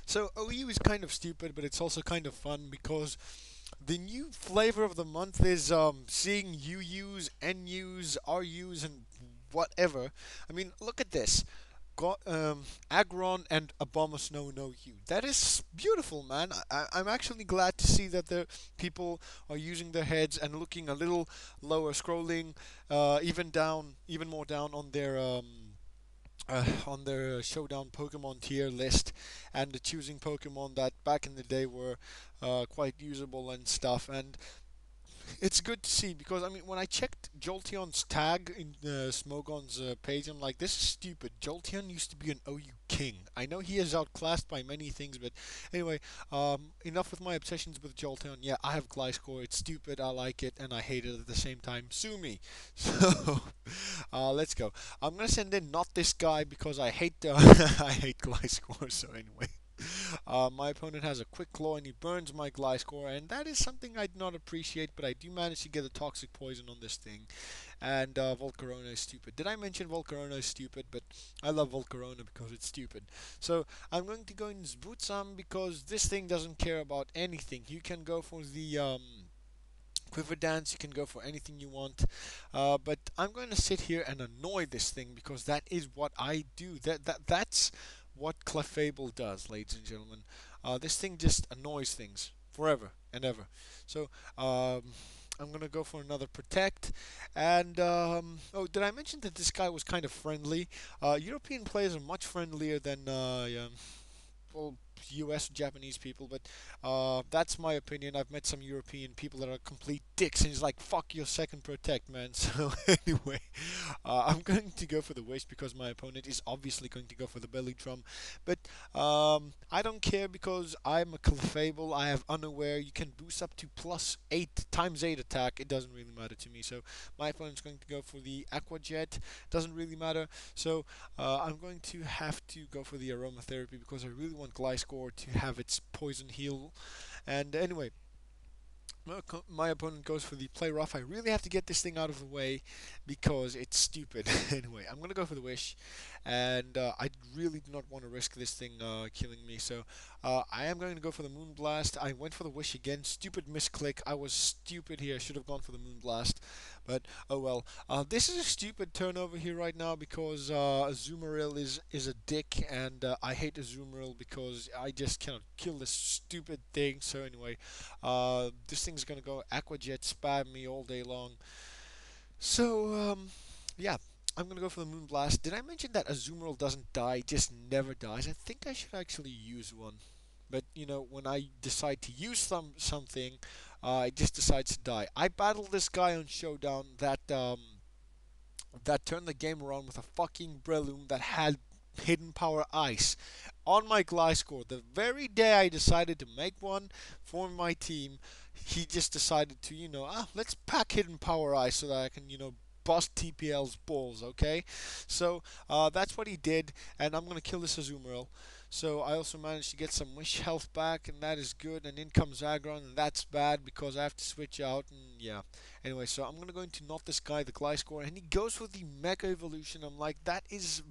So OU is kind of stupid, but it's also kind of fun because the new flavor of the month is seeing UUs, NUs, RUs, and whatever. I mean, look at this. Agron and Abomasnow no you. That is beautiful, man. I'm actually glad to see that the people are using their heads and looking a little lower, scrolling even down, even more down on their Showdown Pokemon tier list, and choosing Pokemon that back in the day were quite usable and stuff. And it's good to see because I mean, when I checked Jolteon's tag in Smogon's page, I'm like, this is stupid. Jolteon used to be an OU king. I know he is outclassed by many things, but anyway, enough with my obsessions with Jolteon. Yeah, I have Gliscor. It's stupid. I like it and I hate it at the same time. Sue me. So let's go. I'm gonna send in not this guy because I hate I hate Gliscor. So anyway. My opponent has a quick claw and he burns my Gliscor, and that is something I do not appreciate, but I do manage to get a toxic poison on this thing. And Volcarona is stupid. Did I mention Volcarona is stupid? But I love Volcarona because it's stupid. So I'm going to go in Sbootsam because this thing doesn't care about anything. You can go for the Quiver Dance, you can go for anything you want. But I'm going to sit here and annoy this thing because that is what I do. That's what Clefable does, ladies and gentlemen. This thing just annoys things forever and ever. So I'm gonna go for another Protect. And oh, did I mention that this guy was kind of friendly? European players are much friendlier than yeah, well, U.S. Japanese people, but that's my opinion. I've met some European people that are complete dicks, and he's like, "Fuck your second protect, man." So anyway, I'm going to go for the wish because my opponent is obviously going to go for the belly drum, but I don't care because I'm a Clefable. I have unaware. You can boost up to plus 8 times 8 attack. It doesn't really matter to me. So my opponent's going to go for the Aqua Jet. Doesn't really matter. So I'm going to have to go for the aromatherapy because I really want Gliscor to have its poison heal. And anyway, my opponent goes for the play rough. I really have to get this thing out of the way because it's stupid. Anyway, I'm gonna go for the wish, and I really do not want to risk this thing killing me. So I am going to go for the moon blast. I went for the wish again. Stupid misclick. I was stupid here. I should have gone for the moon blast, but oh well. This is a stupid turnover here right now because Azumarill is a dick, and I hate Azumarill because I just cannot kill this stupid thing. So anyway. This thing's gonna go Aqua Jet spam me all day long. So, yeah, I'm gonna go for the Moon Blast. Did I mention that Azumarill doesn't die, just never dies? I think I should actually use one. But, you know, when I decide to use something, it just decides to die. I battled this guy on Showdown that turned the game around with a fucking Breloom that had hidden power ice on my Gliscor. The very day I decided to make one for my team, he just decided to, let's pack hidden power ice so that I can, bust TPL's balls, okay? So that's what he did, and I'm gonna kill this Azumarill. So I also managed to get some wish health back, and that is good. And in comes Aggron, and that's bad because I have to switch out. And yeah, anyway, so I'm gonna go into not this guy, the Gliscor, and he goes for the Mega Evolution. I'm like, that is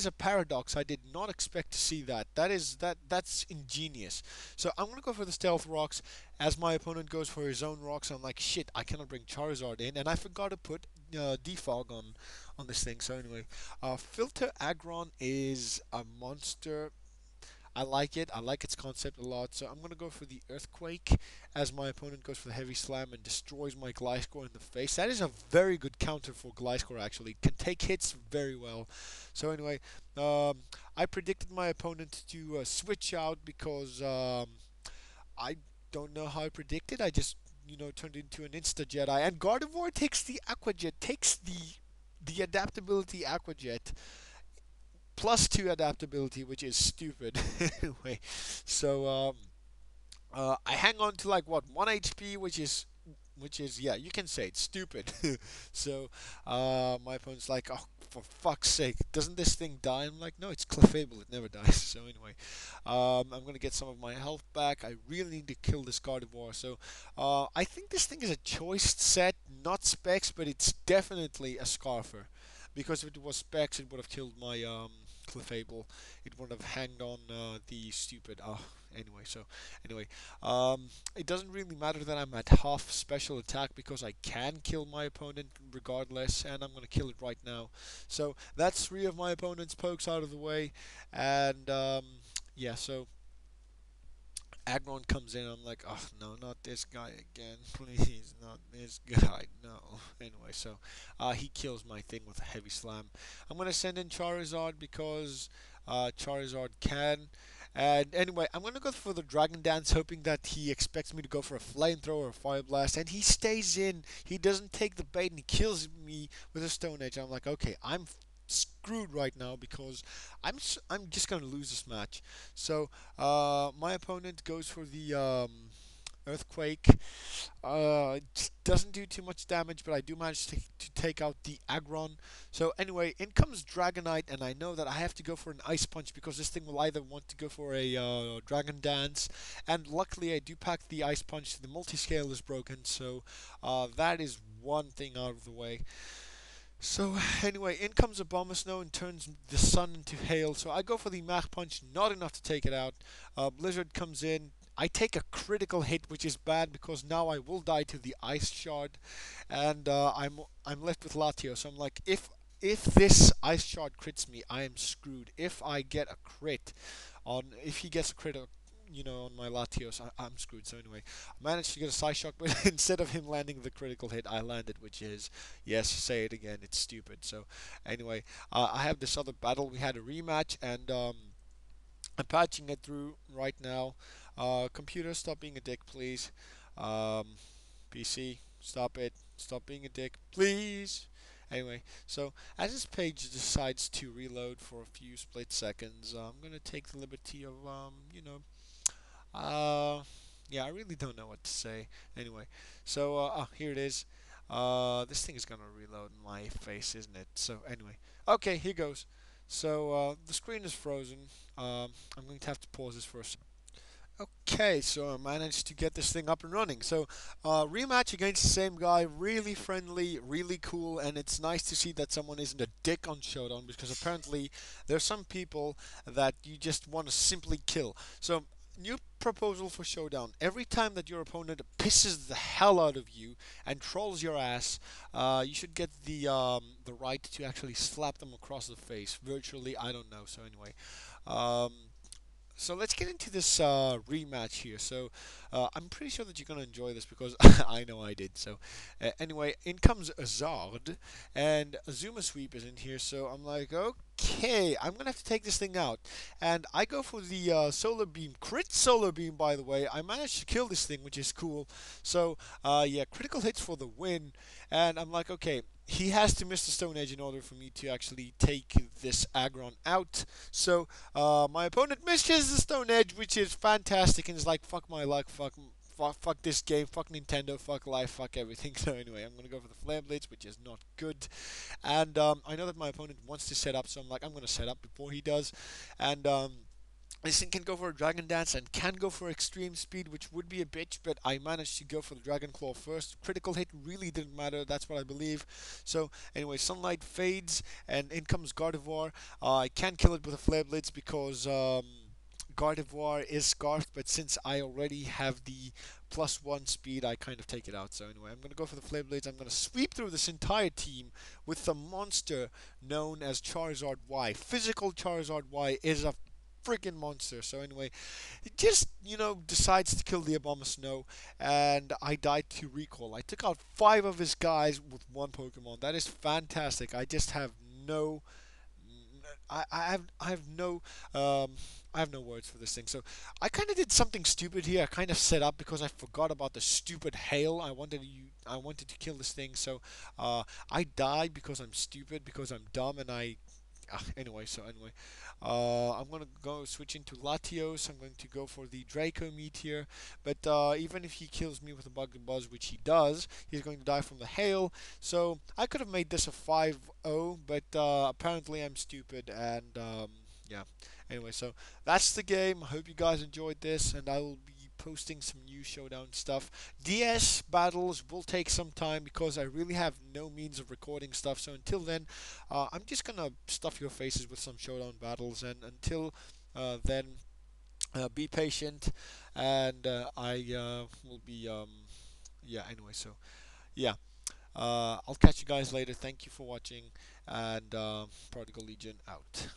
a paradox. I did not expect to see that. That's ingenious. So I'm gonna go for the Stealth Rocks as my opponent goes for his own rocks. I'm like, shit, I cannot bring Charizard in, and I forgot to put Defog on this thing. So anyway, Filter Aggron is a monster. I like it. I like its concept a lot. So I'm going to go for the Earthquake as my opponent goes for the Heavy Slam and destroys my Gliscor in the face. That is a very good counter for Gliscor, actually. It can take hits very well. So anyway, I predicted my opponent to switch out because I don't know how I predicted. I just, turned into an Insta Jedi. And Gardevoir takes the Aqua Jet, takes the adaptability Aqua Jet +2 adaptability, which is stupid. Anyway, so I hang on to like what 1 HP, which is yeah, you can say it's stupid. So my opponent's like, oh, for fuck's sake, doesn't this thing die? I'm like, no, it's Clefable, it never dies. So anyway, I'm gonna get some of my health back. I really need to kill this Gardevoir. So I think this thing is a choice set, not specs, but it's definitely a Scarfer. Because if it was specs, it would have killed my Clefable, it would have hanged on the stupid. Anyway, so anyway, um, it doesn't really matter that I'm at half special attack because I can kill my opponent regardless, and I'm gonna kill it right now. So that's three of my opponent's pokes out of the way, and yeah, so Agron comes in. I'm like, oh no, not this guy again, please, not this guy, no. Anyway, so he kills my thing with a heavy slam. I'm gonna send in Charizard because Charizard can. And anyway, I'm gonna go for the Dragon Dance, hoping that he expects me to go for a Flamethrower or a Fire Blast, and he stays in. He doesn't take the bait, and he kills me with a Stone Edge. I'm like, okay, I'm screwed right now because I'm just gonna lose this match. So my opponent goes for the Earthquake. It doesn't do too much damage, but I do manage to take out the Aggron. So anyway, in comes Dragonite, and I know that I have to go for an Ice Punch because this thing will either want to go for a Dragon Dance, and luckily I do pack the Ice Punch. The multi-scale is broken, so that is one thing out of the way. So anyway, in comes a Bomber Snow and turns the sun into hail. So I go for the Mach Punch, not enough to take it out. Blizzard comes in. I take a critical hit, which is bad because now I will die to the Ice Shard, and I'm left with Latios. So I'm like, if this Ice Shard crits me, I am screwed. If I get a crit if he gets a crit on my Latios, I'm screwed. So anyway, I managed to get a Psy Shock, but instead of him landing the critical hit, I landed, which is, yes, say it again, it's stupid. So anyway, I have this other battle. We had a rematch, and I'm patching it through right now. Computer, stop being a dick, please. Um, PC, stop it. Stop being a dick, please. Anyway, so as this page decides to reload for a few split seconds, I'm gonna take the liberty of, uh, yeah, I really don't know what to say. Anyway, so here it is. This thing is gonna reload in my face, isn't it? So anyway, okay, here goes. So the screen is frozen. I'm going to have to pause this for a second. Okay, so I managed to get this thing up and running. So, rematch against the same guy, really friendly, really cool, and it's nice to see that someone isn't a dick on Showdown because apparently there's some people that you just want to simply kill. So, new proposal for Showdown. Every time that your opponent pisses the hell out of you and trolls your ass, you should get the right to actually slap them across the face. Virtually, I don't know. So anyway, um, so let's get into this rematch here. So I'm pretty sure that you're going to enjoy this because I know I did. So anyway, in comes Azard, and Azuma Sweep is in here. So I'm like, okay, I'm going to have to take this thing out. And I go for the Solar Beam. Crit Solar Beam, by the way. I managed to kill this thing, which is cool. So yeah, critical hits for the win. And I'm like, okay, he has to miss the Stone Edge in order for me to actually take this Aggron out. So my opponent misses the Stone Edge, which is fantastic, and is like, fuck my luck, fuck this game, fuck Nintendo, fuck life, fuck everything. So anyway, I'm gonna go for the Flare Blades, which is not good. And I know that my opponent wants to set up, so I'm like, I'm gonna set up before he does. And this thing can go for a Dragon Dance and can go for Extreme Speed, which would be a bitch, but I managed to go for the Dragon Claw first. Critical hit really didn't matter, that's what I believe. So, anyway, Sunlight fades, and in comes Gardevoir. I can't kill it with a Flare Blitz because Gardevoir is Scarfed, but since I already have the +1 speed, I kind of take it out. So anyway, I'm going to go for the Flare Blades. I'm going to sweep through this entire team with the monster known as Charizard Y. Physical Charizard Y is a freaking monster. So anyway, it just, decides to kill the Obama Snow, and I died to Recall. I took out 5 of his guys with one Pokemon. That is fantastic. I just have no I have no I have no words for this thing. So I kind of did something stupid here. I kind of set up because I forgot about the stupid hail. I wanted to kill this thing. So I died because I'm stupid, because I'm dumb, and anyway, I'm gonna go switch into Latios. I'm going to go for the Draco Meteor, but even if he kills me with a Bug and Buzz, which he does, he's going to die from the hail. So I could have made this a 5-0, but apparently I'm stupid, and yeah. Anyway, so that's the game. I hope you guys enjoyed this, and I will be posting some new Showdown stuff. DS battles will take some time because I really have no means of recording stuff. So until then, I'm just gonna stuff your faces with some Showdown battles, and until then, be patient, and I will be yeah. Anyway, so yeah. I'll catch you guys later. Thank you for watching, and Prodigal Legion out.